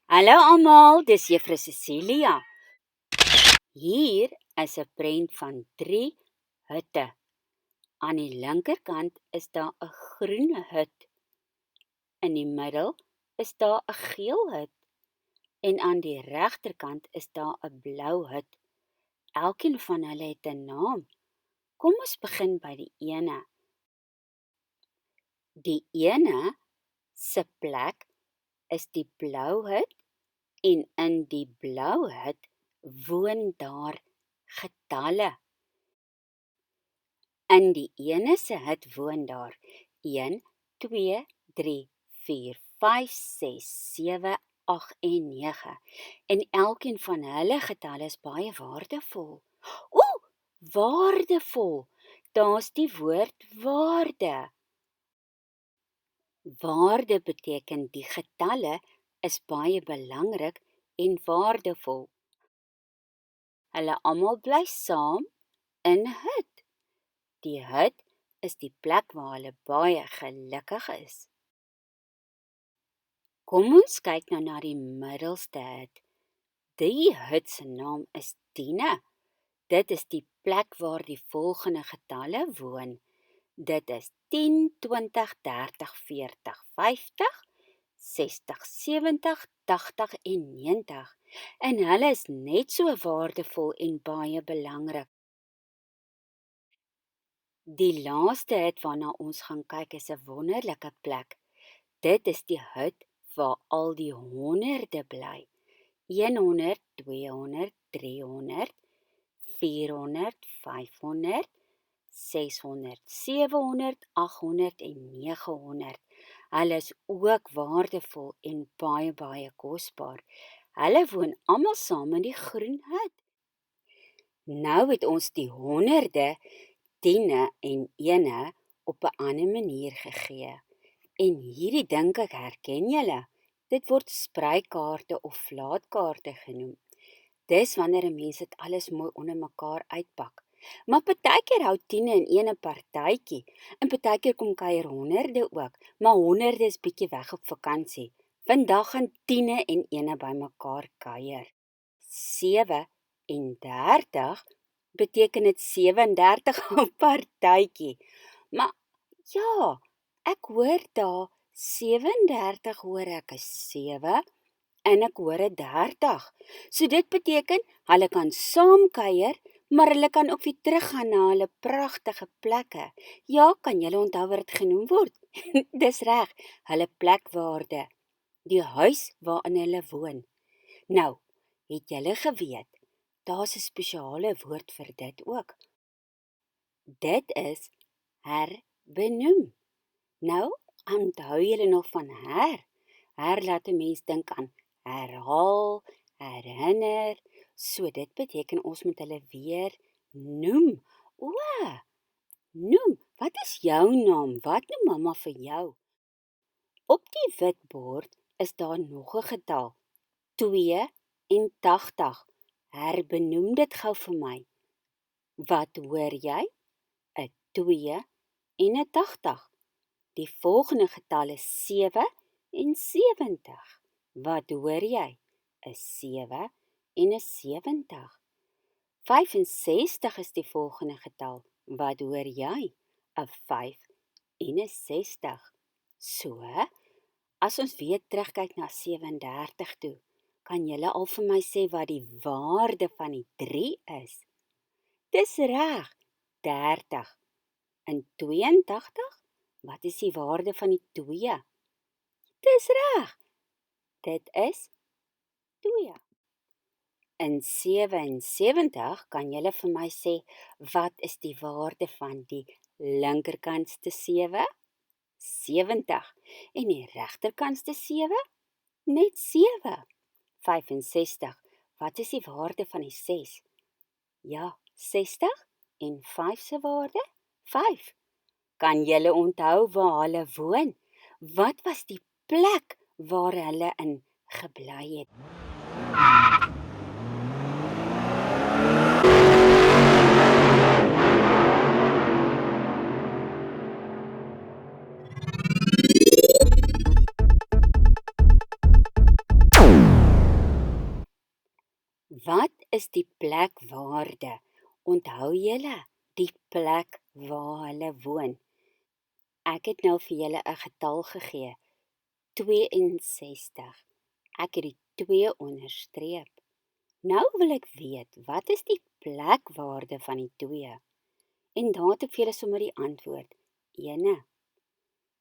Hallo almal, dis Juffrou Cecilia. Hier is 'n prent van 3 hutte. Aan die linkerkant is daar 'n groen hut. In die middel is daar 'n geel hut en aan die regterkant is daar 'n blou hut. Elkeen van hulle het 'n naam. Kom ons begin by die ene. Die ene se plek is die blou hut en in die blou hut woon daar getalle. In die ene se hut woon daar 1, 2, 3, 4, 5, 6, 7, 8 en 9. En elkeen van hulle getalle is baie waardevol. Ooh, waardevol. Daar's die woord waarde. Waarde beteken die getalle is baie belangrik en waardevol. Hulle almal bly saam in 'n hut. Die hut is die plek waar hulle baie gelukkig is. Kom ons kyk nou na die middelste hut. Die hut se naam is 10. Dit is die plek waar die volgende getalle woon. Dit is 10, 20, 30, 40, 50, 60, 70, 80 en 90. En hulle is net so waardevol en baie belangrik. Die laaste hut waarna ons gaan kyk is 'n wonderlike plek. Dit is die hut waar al die honderde bly. 100, 200, 300, 400, 500, 600, 700, 800 en 900. Hulle is ook waardevol en baie kosbaar. Hulle woon almal saam in die groen hut. Nou het ons die honderde, tiene en ene op 'n ander manier gegee. En hierdie dink ek herken julle. Dit word sprykaarte of flaatkaarte genoem. Dis wanneer 'n mens dit alles mooi onder mekaar uitpak. Maar partykeer hou tiene en ene partytjie. En partykeer kom kuier honderde ook, maar honderde is bietjie weg op vakansie. Vandag gaan tiene en ene bymekaar kuier. 37 beteken dit 37 op partytjie. Maar ja, ek hoor daar 37 hoor ek is 7 en ek hoor 'n 30. So dit beteken hulle kan saam kuier, maar hulle kan ook weer teruggaan na hulle pragtige plekke. Ja, kan julle onthou wat dit genoem word? Dis reg, hulle plekwaarde. Die huis waarin hulle woon. Nou, het julle geweet, daar's 'n spesiale woord vir dit ook. Dit is herbenoem. Nou, onthou julle nog van her? Her laat 'n mens dink aan herhaal, herinner. So dit beteken ons moet hulle weer noem. O, noem. Wat is jou naam? Wat noem mamma vir jou? Op die wit bord is daar nog 'n getal. 82. Herbenoem dit gou vir my. Wat hoor jy? 'n 2 en 'n 80. Die volgende getal is 77. Wat hoor jy? 'n 7 en 'n 70. 65 is die volgende getal. Wat hoor jy? 'n 5 en 'n 60. So, as ons weer terugkyk na 37 toe, kan julle al vir my sê wat die waarde van die 3 is? Dis reg, 30. En 82, wat is die waarde van die 2? Dis reg, dit is 2. In 77 kan julle vir my sê, wat is die waarde van die linkerkantste 7? 70. En die regterkantste 7? Net 7. 65. Wat is die waarde van die 6? Ja, 60. En 5 se waarde? 5. Kan julle onthou waar hulle woon? Wat was die plek waar hulle in gebly het? Wat is die plekwaarde? Onthou julle, die plek waar hulle woon. Ek het nou vir julle 'n getal gegee, 62. Ek het die 2 onderstreep. Nou wil ek weet, wat is die plekwaarde van die 2? En daar het ek vir julle sommer die antwoord, 1.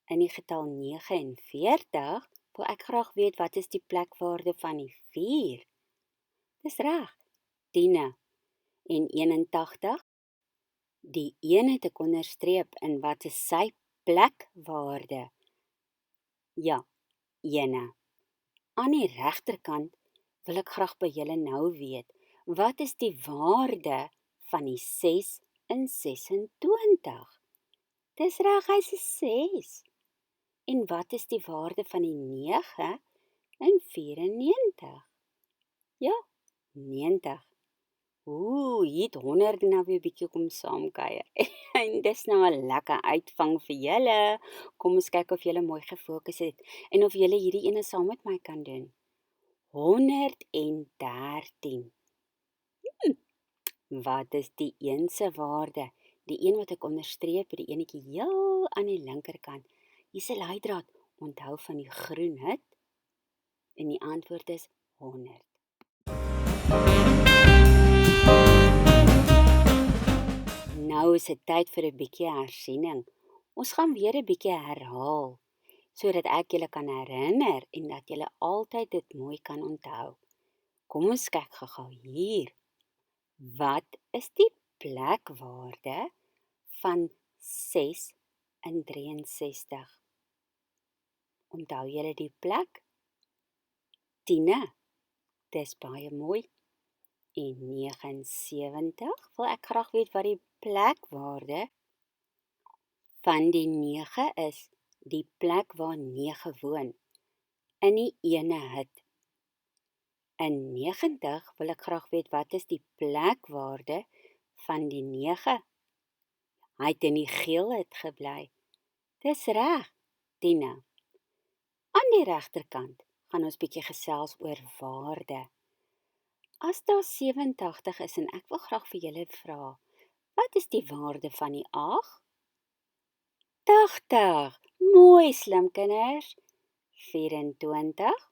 In die getal 49 wil ek graag weet, wat is die plekwaarde van die 4? Dis reg, 10. En 81, die 1 het ek onderstreep, en wat is sy plekwaarde? Ja, 1. Aan die regterkant wil ek graag by julle nou weet, wat is die waarde van die 6 in 26? Dis reg, hy's 'n 6. En wat is die waarde van die 9 in 94? Ja, 90. Hier het honderde nou weer bietjie kom saamkuier. En dis nou 'n lekker uitvang vir julle. Kom ons kyk of julle mooi gefokus het en of julle hierdie ene saam met my kan doen. 113. Wat is die 1 se waarde? Die een wat ek onderstreep, die enetjie heel aan die linkerkant. Hier's 'n leidraad, onthou van die groen hut. En die antwoord is 100. Nou is dit tyd vir 'n bietjie hersiening. Ons gaan weer 'n bietjie herhaal, sodat ek julle kan herinner en dat julle altyd dit mooi kan onthou. Kom ons kyk gou-gou hier. Wat is die plekwaarde van 6 in 63? Onthou julle die plek? 10, dis baie mooi. En 79, wil ek graag weet wat die plekwaarde van die 9 is, die plek waar 9 woon, in die ene hut. In 90 wil ek graag weet, wat is die plekwaarde van die 9? Hy het in die geel hut gebly. Dis reg, 10. Aan die regterkant gaan ons bietjie gesels oor waarde. As daar 87 is en ek wil graag vir julle vra, wat is die waarde van die 8? 80. Mooi slim kinders. 24.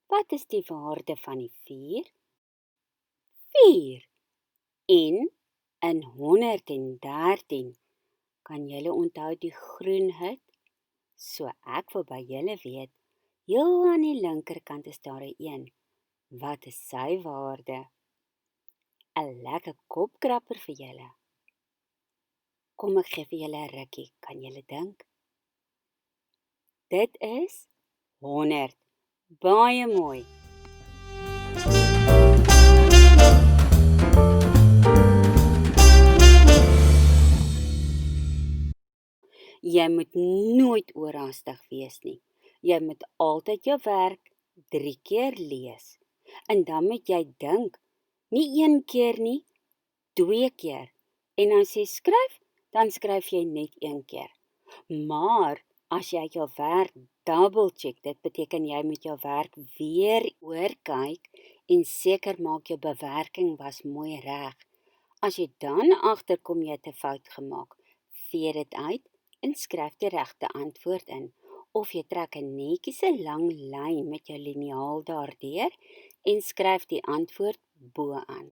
Wat is die waarde van die 4? 4. En in 113 kan julle onthou die groen hut? So ek wil by julle weet, heel aan die linkerkant is daar 'n 1. Wat is sy waarde? 'n Lekker kopkrapper vir julle. Kom ek gee vir julle 'n rukkie, kan julle dink? Dit is 100. Baie mooi. Jy moet nooit oorhaastig wees nie. Jy moet altyd jou werk 3 keer lees. En dan moet jy dink, nie 1 keer nie, 2 keer. En as jy skryf, dan skryf jy net 1 keer. Maar as jy jou werk double check, dit beteken jy moet jou werk weer oorkyk en seker maak jou bewerking was mooi reg. As jy dan agterkom jy het 'n fout gemaak, vee dit uit en skryf die regte antwoord in. Of jy trek 'n netjiese lang lyn met jou liniaal daardeur en skryf die antwoord bo aan.